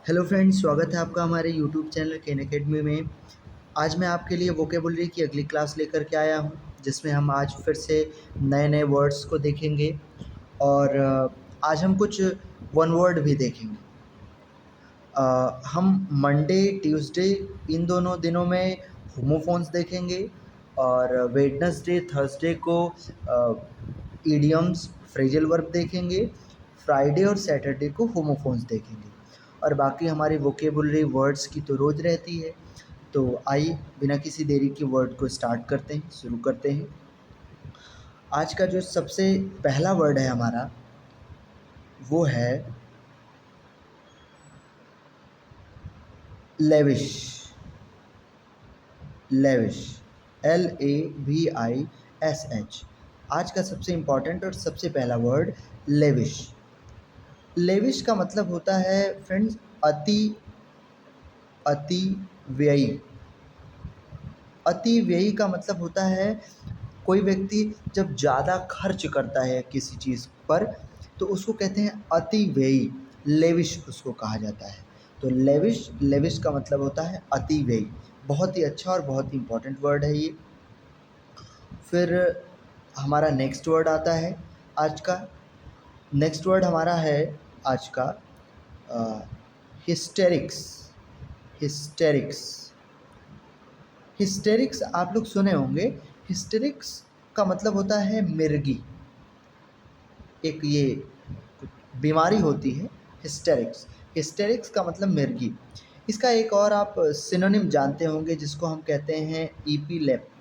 Hello friends, स्वागत है आपका हमारे यूट्यूब चैनल केन अकेडमी में। आज मैं आपके लिए वोकेबुलरी की अगली क्लास लेकर के आया हूं, जिसमें हम आज फिर से नए नए वर्ड्स को देखेंगे और आज हम कुछ वन वर्ड भी देखेंगे। हम मंडे, ट्यूसडे इन दोनों दिनों में होमोफोन्स देखेंगे और वेडनेसडे, थर्सडे को इडियम्स, फ्रेजल वर्ब देखेंगे। फ्राइडे और सैटरडे को होमोफोन्स देखेंगे और बाकी हमारी वोकेबुलरी वर्ड्स की तो रोज़ रहती है। तो आइए बिना किसी देरी की वर्ड को स्टार्ट करते हैं, शुरू करते हैं। आज का जो सबसे पहला वर्ड है हमारा, वो है लेविश। Lavish, LAVISH। आज का सबसे इम्पॉर्टेंट और सबसे पहला वर्ड लेविश। लेविश का मतलब होता है फ्रेंड्स अति अति व्ययी। अति व्ययी का मतलब होता है कोई व्यक्ति जब ज़्यादा खर्च करता है किसी चीज़ पर तो उसको कहते हैं अति व्ययी। लेविश उसको कहा जाता है। तो लेविश, लेविश का मतलब होता है अति व्ययी। बहुत ही अच्छा और बहुत ही इम्पोर्टेंट वर्ड है ये। फिर हमारा नेक्स्ट वर्ड आता है आज का। नेक्स्ट वर्ड हमारा है आज का हिस्टेरिक्स। हिस्टेरिक्स, हिस्टेरिक्स आप लोग सुने होंगे। हिस्टेरिक्स का मतलब होता है मिर्गी। एक ये बीमारी होती है हिस्टेरिक्स। हिस्टेरिक्स का मतलब मिर्गी। इसका एक और आप सिनोनिम जानते होंगे जिसको हम कहते हैं ईपीलेप्सी।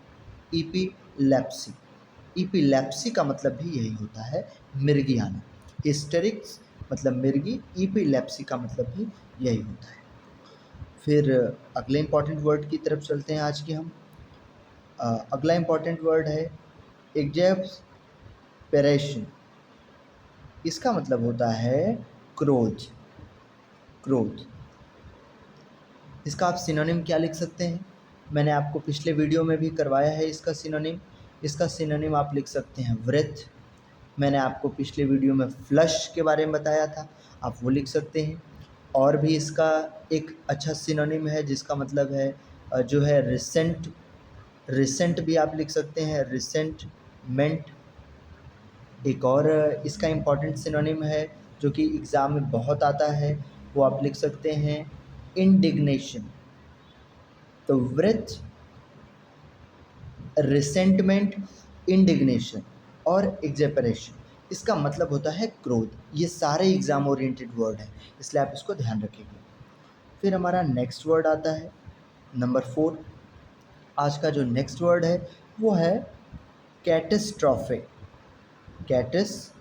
ईपीलेप्सी का मतलब भी यही होता है, मिर्गी आना। हिस्टेरिक्स मतलब मिर्गी, ईपीलेप्सी का मतलब भी यही होता है। फिर अगले इंपॉर्टेंट वर्ड की तरफ चलते हैं आज की हम। अगला इंपॉर्टेंट वर्ड है एग्जैस्पेरेशन। इसका मतलब होता है क्रोध। क्रोध, इसका आप सिनोनिम क्या लिख सकते हैं? मैंने आपको पिछले वीडियो में भी करवाया है इसका सिनोनिम। इसका सिनोनिम आप लिख सकते हैं वृथ। मैंने आपको पिछले वीडियो में फ्लश के बारे में बताया था, आप वो लिख सकते हैं। और भी इसका एक अच्छा सिनोनिम है जिसका मतलब है जो है रिसेंट। रिसेंट भी आप लिख सकते हैं, रिसेंटमेंट। एक और इसका इम्पॉर्टेंट सिनोनिम है जो कि एग्ज़ाम में बहुत आता है, वो आप लिख सकते हैं इंडिग्नेशन। तो वृथ, रिसेंटमेंट, इंडिग्नेशन और एग्जेपरेशन, इसका मतलब होता है क्रोध। ये सारे एग्ज़ाम ओरिएंटेड वर्ड हैं, इसलिए आप इसको ध्यान रखिएगा। फिर हमारा नेक्स्ट वर्ड आता है नंबर 4। आज का जो नेक्स्ट वर्ड है वो है कैटेस्ट्रॉफे। कैटेस्ट्रॉफे,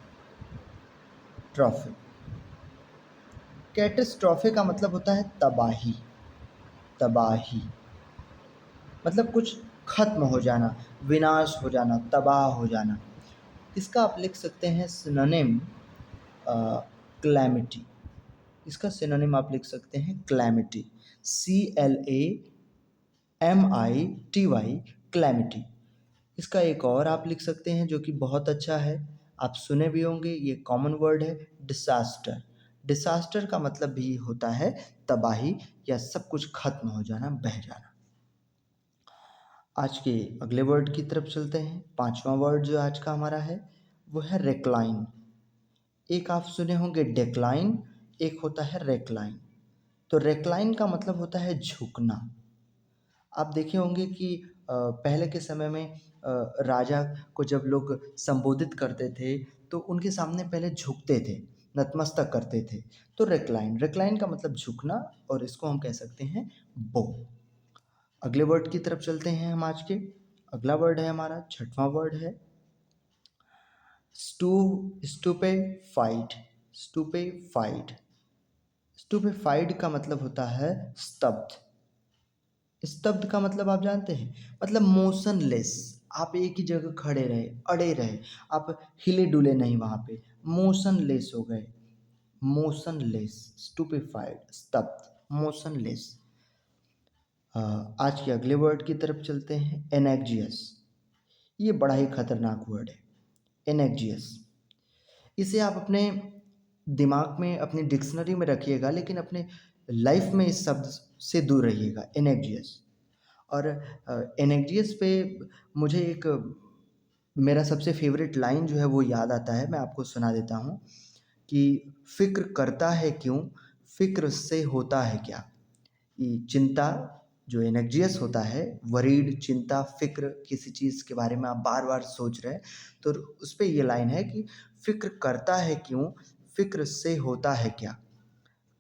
कैटेस्ट्रॉफे का मतलब होता है तबाही। तबाही मतलब कुछ खत्म हो जाना, विनाश हो जाना, तबाह हो जाना। इसका आप लिख सकते हैं सिनोनिम क्लैमिटी। इसका सिनोनिम आप लिख सकते हैं क्लैमिटी, CLAMITY, क्लैमिटी। इसका एक और आप लिख सकते हैं जो कि बहुत अच्छा है, आप सुने भी होंगे, ये कॉमन वर्ड है, डिसास्टर। डिसास्टर का मतलब भी होता है तबाही या सब कुछ खत्म हो जाना, बह जाना। आज के अगले वर्ड की तरफ चलते हैं। पांचवा वर्ड जो आज का हमारा है वो है रेक्लाइन। एक आप सुने होंगे डेक्लाइन, एक होता है रेक्लाइन। तो रेक्लाइन का मतलब होता है झुकना। आप देखे होंगे कि पहले के समय में राजा को जब लोग संबोधित करते थे तो उनके सामने पहले झुकते थे, नतमस्तक करते थे। तो रेक्लाइन, रेक्लाइन का मतलब झुकना और इसको हम कह सकते हैं बो। अगले वर्ड की तरफ चलते हैं हम आज के। अगला वर्ड है हमारा, छठवां वर्ड है स्टूपेफाइड। स्टूपेफाइड, स्टूपेफाइड का मतलब होता है स्तब्ध। स्तब्ध का मतलब आप जानते हैं, मतलब मोशनलेस। आप एक ही जगह खड़े रहे, अड़े रहे, आप हिले डुले नहीं वहाँ पे, मोशनलेस हो गए। मोशनलेस, स्टूपेफाइड, स्तब्ध, मोशनलेस। आज के अगले वर्ड की तरफ चलते हैं एनेक्जियस। ये बड़ा ही खतरनाक वर्ड है, एनेक्जियस। इसे आप अपने दिमाग में अपनी डिक्शनरी में रखिएगा, लेकिन अपने लाइफ में इस शब्द से दूर रहिएगा, एनेक्जियस। और एनेक्जियस पे मुझे एक मेरा सबसे फेवरेट लाइन जो है वो याद आता है, मैं आपको सुना देता हूँ कि फ़िक्र करता है क्यों, फ़िक्र से होता है क्या। ये चिंता जो एनेक्जियस होता है, वरीड, चिंता, फ़िक्र, किसी चीज़ के बारे में आप बार बार सोच रहे हैं, तो उस पे ये लाइन है कि फ़िक्र करता है क्यों, फ़िक्र से होता है क्या,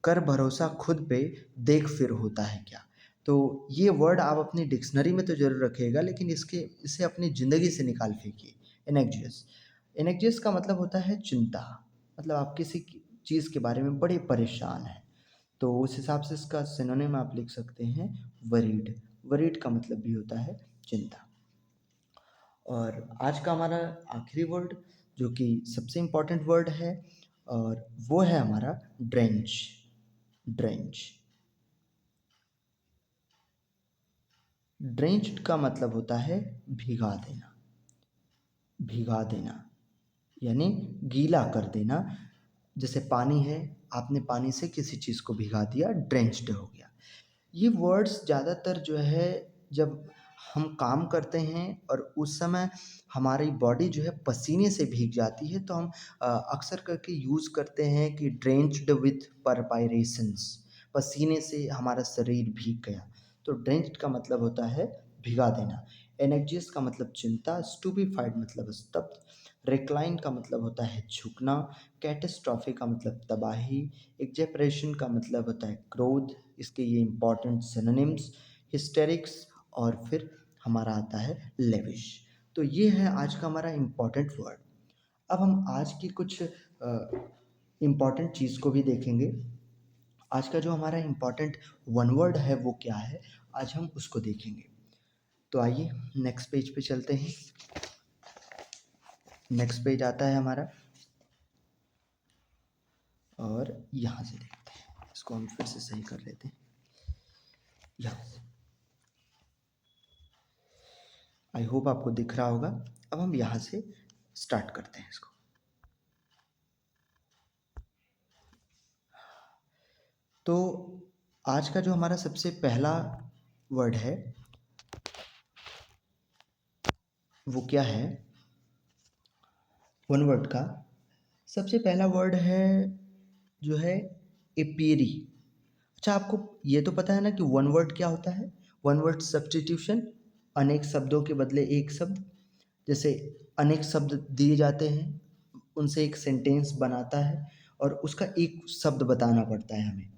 कर भरोसा खुद पे, देख फिर होता है क्या। तो ये वर्ड आप अपनी डिक्शनरी में तो ज़रूर रखिएगा, लेकिन इसे अपनी ज़िंदगी से निकाल फेंकिए। एनेक्जियस, एनेक्जियस का मतलब होता है चिंता, मतलब आप किसी चीज़ के बारे में बड़े परेशान हैं, तो उस हिसाब से इसका सिनोनिम आप लिख सकते हैं वरीड। वरीड का मतलब भी होता है चिंता। और आज का हमारा आखिरी वर्ड, जो कि सबसे इम्पोर्टेंट वर्ड है, और वो है हमारा ड्रेंच। ड्रेंच, ड्रेंच्ड का मतलब होता है भिगा देना। भिगा देना यानी गीला कर देना। जैसे पानी है, आपने पानी से किसी चीज़ को भिगा दिया, ड्रेंच्ड हो गया। ये वर्ड्स ज़्यादातर जो है, जब हम काम करते हैं और उस समय हमारी बॉडी जो है पसीने से भीग जाती है, तो हम अक्सर करके यूज़ करते हैं कि ड्रेंच्ड विथ परपायरेशंस, पसीने से हमारा शरीर भीग गया। तो ड्रेंच्ड का मतलब होता है भिगा देना। एनेक्जियस का मतलब चिंता, स्टूपिफाइड मतलब स्तब्ध, रिक्लाइन का मतलब होता है झुकना, कैटेस्ट्रॉफी का मतलब तबाही, एक्जेपरेशन का मतलब होता है क्रोध, इसके ये इंपॉर्टेंट सिनोनिम्स, हिस्टेरिक्स, और फिर हमारा आता है लेविश। तो ये है आज का हमारा इम्पॉर्टेंट वर्ड। अब हम आज की कुछ इम्पॉर्टेंट चीज़ को भी देखेंगे। आज का जो हमारा इम्पॉर्टेंट वन वर्ड है वो क्या है, आज हम उसको देखेंगे। तो आइए नेक्स्ट पेज पे चलते हैं। नेक्स्ट पेज आता है हमारा, और यहाँ से देखते हैं, इसको हम फिर से सही कर लेते हैं। यहाँ से, आई होप आपको दिख रहा होगा। अब हम यहाँ से स्टार्ट करते हैं इसको। तो आज का जो हमारा सबसे पहला वर्ड है वो क्या है, वन वर्ड का सबसे पहला वर्ड है जो है एपियरी। अच्छा, आपको ये तो पता है ना कि वन वर्ड क्या होता है। वन वर्ड सब्स्टिट्यूशन, अनेक शब्दों के बदले एक शब्द। जैसे अनेक शब्द दिए जाते हैं, उनसे एक सेंटेंस बनाता है, और उसका एक शब्द बताना पड़ता है हमें।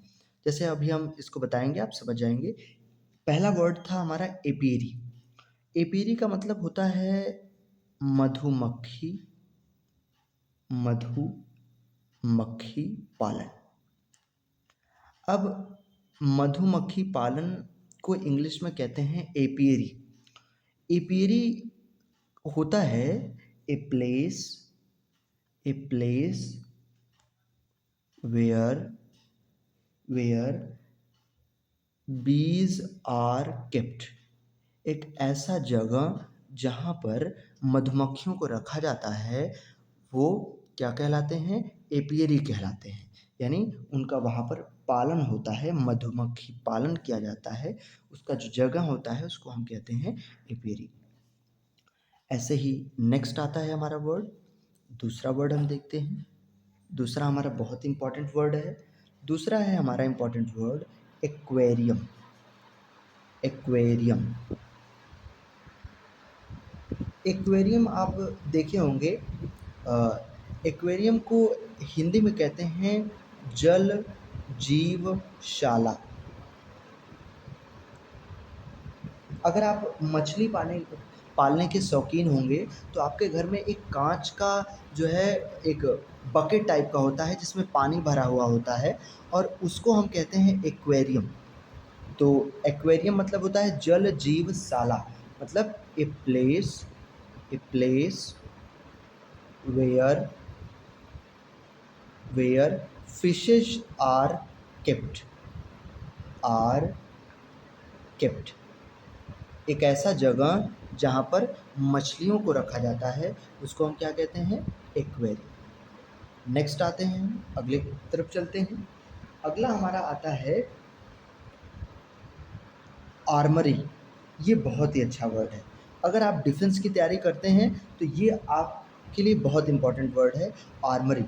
जैसे अभी हम इसको बताएंगे, आप समझ जाएंगे। पहला वर्ड था हमारा एपीरी। एपीरी का मतलब होता है मधुमक्खी, मधुमक्खी पालन। अब मधुमक्खी पालन को इंग्लिश में कहते हैं एपीरी। एपीरी होता है a place, a place where bees are kept. एक ऐसा जगह जहाँ पर मधुमक्खियों को रखा जाता है, वो क्या कहलाते हैं, एपियरी कहलाते हैं। यानी उनका वहाँ पर पालन होता है, मधुमक्खी पालन किया जाता है, उसका जो जगह होता है उसको हम कहते हैं एपियरी। ऐसे ही नेक्स्ट आता है हमारा वर्ड, दूसरा वर्ड हम देखते हैं। दूसरा हमारा बहुत इंपॉर्टेंट वर्ड है। दूसरा है हमारा important word aquarium. Aquarium, aquarium आप देखे होंगे। एक्वेरियम को हिंदी में कहते हैं जल जीवशाला। अगर आप मछली पालने के शौकीन होंगे, तो आपके घर में एक कांच का जो है एक बकेट टाइप का होता है जिसमें पानी भरा हुआ होता है, और उसको हम कहते हैं एक्वेरियम। तो एक्वेरियम मतलब होता है जल जीवशाला, मतलब a place where fishes kept are kept. एक ऐसा जगह जहाँ पर मछलियों को रखा जाता है, उसको हम क्या कहते हैं, एक्वेरियम। नेक्स्ट आते हैं, अगले की तरफ चलते हैं। अगला हमारा आता है आर्मरी। ये बहुत ही अच्छा वर्ड है। अगर आप डिफेंस की तैयारी करते हैं तो ये आपके लिए बहुत इंपॉर्टेंट वर्ड है, आर्मरी।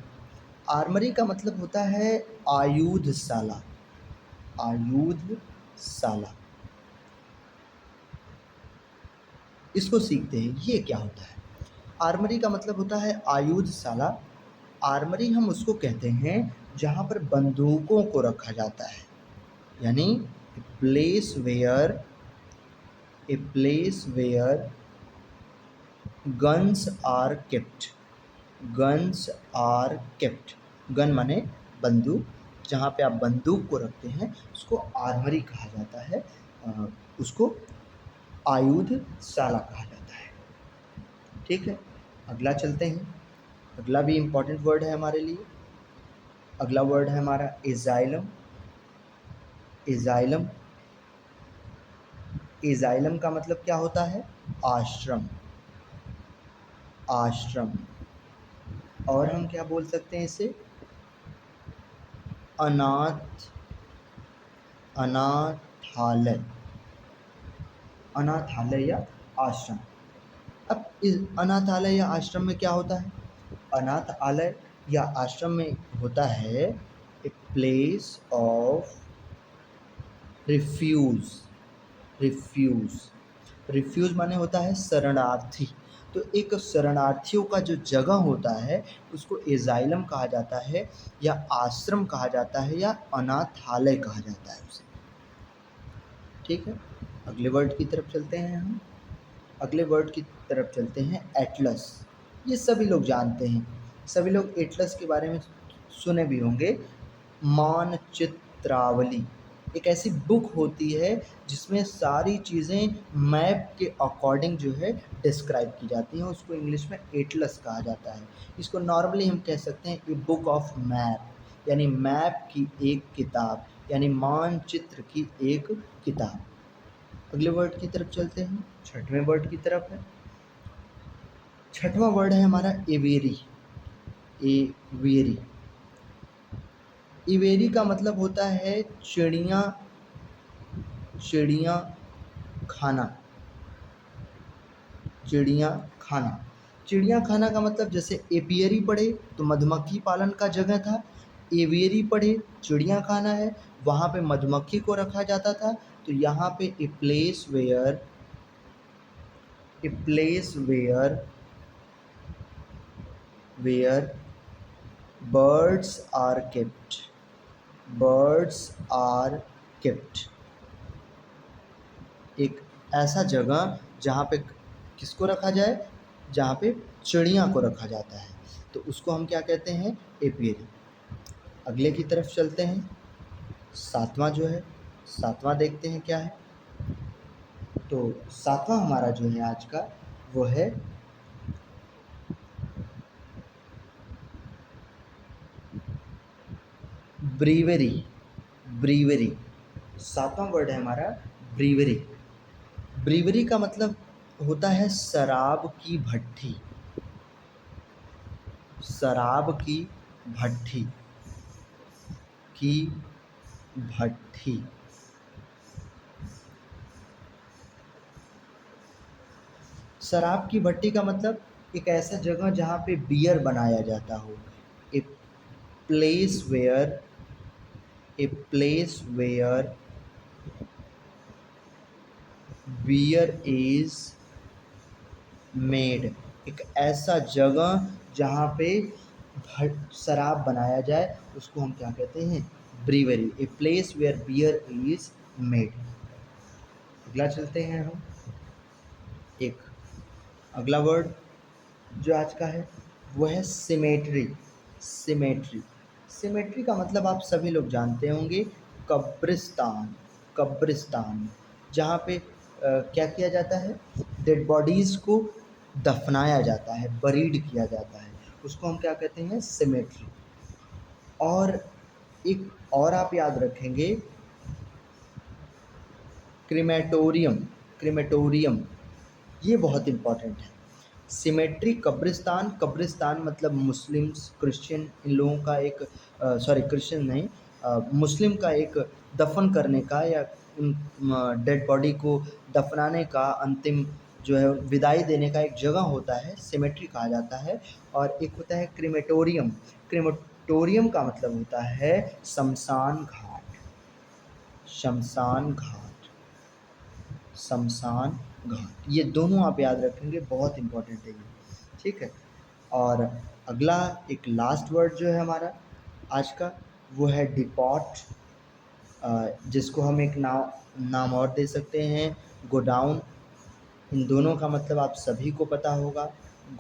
आर्मरी का मतलब होता है आयुधशाला। आयुधशाला, इसको सीखते हैं, ये क्या होता है। आर्मरी का मतलब होता है आयुधशाला। आर्मरी हम उसको कहते हैं जहाँ पर बंदूकों को रखा जाता है, यानी place where a place where guns are kept. Guns are kept, gun माने बंदूक, जहाँ पे आप बंदूक को रखते हैं उसको आर्मरी कहा जाता है, उसको आयुधशाला कहा जाता है। ठीक है, अगला चलते हैं। अगला भी इम्पॉर्टेंट वर्ड है हमारे लिए। अगला वर्ड है हमारा एजाइलम। एजाइलम, एजाइलम का मतलब क्या होता है, आश्रम। आश्रम, और हम क्या बोल सकते हैं इसे, अनाथ, अनाथालय। अनाथालय या आश्रम। अब इस अनाथालय या आश्रम में क्या होता है, अनाथालय या आश्रम में होता है a place of refuge. Refuge, refuge माने होता है शरणार्थी। तो एक शरणार्थियों का जो जगह होता है उसको एजाइलम कहा जाता है, या आश्रम कहा जाता है, या अनाथालय कहा जाता है उसे। ठीक है, अगले वर्ड की तरफ चलते हैं हम। अगले वर्ड की तरफ चलते हैं एटलस। ये सभी लोग जानते हैं, सभी लोग एटलस के बारे में सुने भी होंगे। मानचित्रावली एक ऐसी बुक होती है जिसमें सारी चीज़ें मैप के अकॉर्डिंग जो है डिस्क्राइब की जाती हैं, उसको इंग्लिश में एटलस कहा जाता है। इसको नॉर्मली हम कह सकते हैं ए बुक ऑफ मैप, यानी मैप की एक किताब, यानी मानचित्र की एक किताब। अगले वर्ड की तरफ चलते हैं, छठवें वर्ड की तरफ है। छठवां वर्ड है हमारा एवेरी। एवेरी, एवेरी का मतलब होता है चिड़िया, चिड़िया खाना। चिड़िया खाना, चिड़िया खाना का मतलब जैसे एपियरी पढ़े तो मधुमक्खी पालन का जगह था, एवियरी पढ़े चिड़िया खाना है, वहाँ पे मधुमक्खी को रखा जाता था। तो यहाँ पे a place where, a place where where birds are kept. Birds are kept, एक ऐसा जगह जहाँ पे किसको रखा जाए, जहाँ पे चिड़िया को रखा जाता है, तो उसको हम क्या कहते हैं, एपियरी। अगले की तरफ चलते हैं, सातवां जो है, सातवां देखते हैं क्या है। तो सातवां हमारा जो है आज का वो है ब्रीवरी। ब्रीवरी, सातवां वर्ड है हमारा ब्रीवरी। ब्रीवरी का मतलब होता है शराब की भट्टी। शराब की भट्टी, की भट्टी। शराब की भट्टी का मतलब एक ऐसा जगह जहाँ पे बियर बनाया जाता हो। A place where, a place where beer is made, एक ऐसा जगह जहाँ पे शराब बनाया जाए उसको हम क्या कहते हैं, brewery. A place where beer is made. अगला चलते हैं हम, एक अगला वर्ड जो आज का है वो है सिमेट्री। सिमेट्री, सिमेट्री का मतलब आप सभी लोग जानते होंगे, कब्रिस्तान। कब्रिस्तान, जहाँ पे क्या किया जाता है, डेड बॉडीज़ को दफनाया जाता है, बरीड किया जाता है, उसको हम क्या कहते हैं, सिमेट्री। और एक और आप याद रखेंगे, क्रीमेटोरियम। क्रीमेटोरियम ये बहुत इम्पॉर्टेंट है। सिमेट्री कब्रिस्तान, कब्रिस्तान मतलब मुस्लिम्स, क्रिश्चियन इन लोगों का एक सॉरी क्रिश्चियन नहीं, मुस्लिम का एक दफ़न करने का या उन डेड बॉडी को दफनाने का अंतिम जो है विदाई देने का एक जगह होता है, सिमेट्री कहा जाता है। और एक होता है क्रीमेटोरियम। क्रीमेटोरियम का मतलब होता है शमशान घाट, शमशान घाट, शमशान घाट। ये दोनों आप याद रखेंगे, बहुत इम्पोर्टेंट है ये, ठीक है। और अगला एक लास्ट वर्ड जो है हमारा आज का, वो है डिपॉट, जिसको हम एक नाम और दे सकते हैं गोडाउन। इन दोनों का मतलब आप सभी को पता होगा,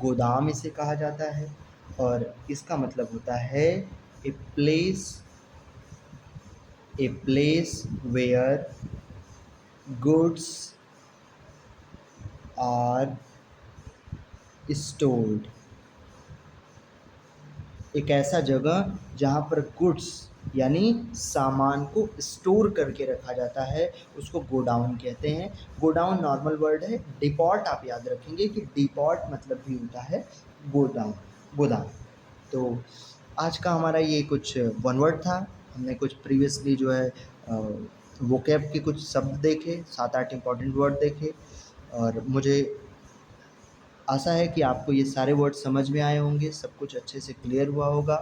गोदाम इसे कहा जाता है। और इसका मतलब होता है a place, a place where goods are stored. एक ऐसा जगह जहाँ पर गुड्स यानी सामान को स्टोर करके रखा जाता है, उसको गोडाउन कहते हैं। गोडाउन नॉर्मल वर्ड है। डिपॉट आप याद रखेंगे कि डिपॉट मतलब भी होता है गोडाउन, गोदाम। तो आज का हमारा ये कुछ वन वर्ड था। हमने कुछ प्रीवियसली जो है वोकैब के कुछ शब्द देखे, 7-8 इम्पॉर्टेंट वर्ड देखे, और मुझे आशा है कि आपको ये सारे वर्ड समझ में आए होंगे, सब कुछ अच्छे से क्लियर हुआ होगा।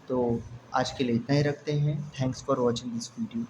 तो आज के लिए इतना ही रखते हैं। Thanks for watching this video.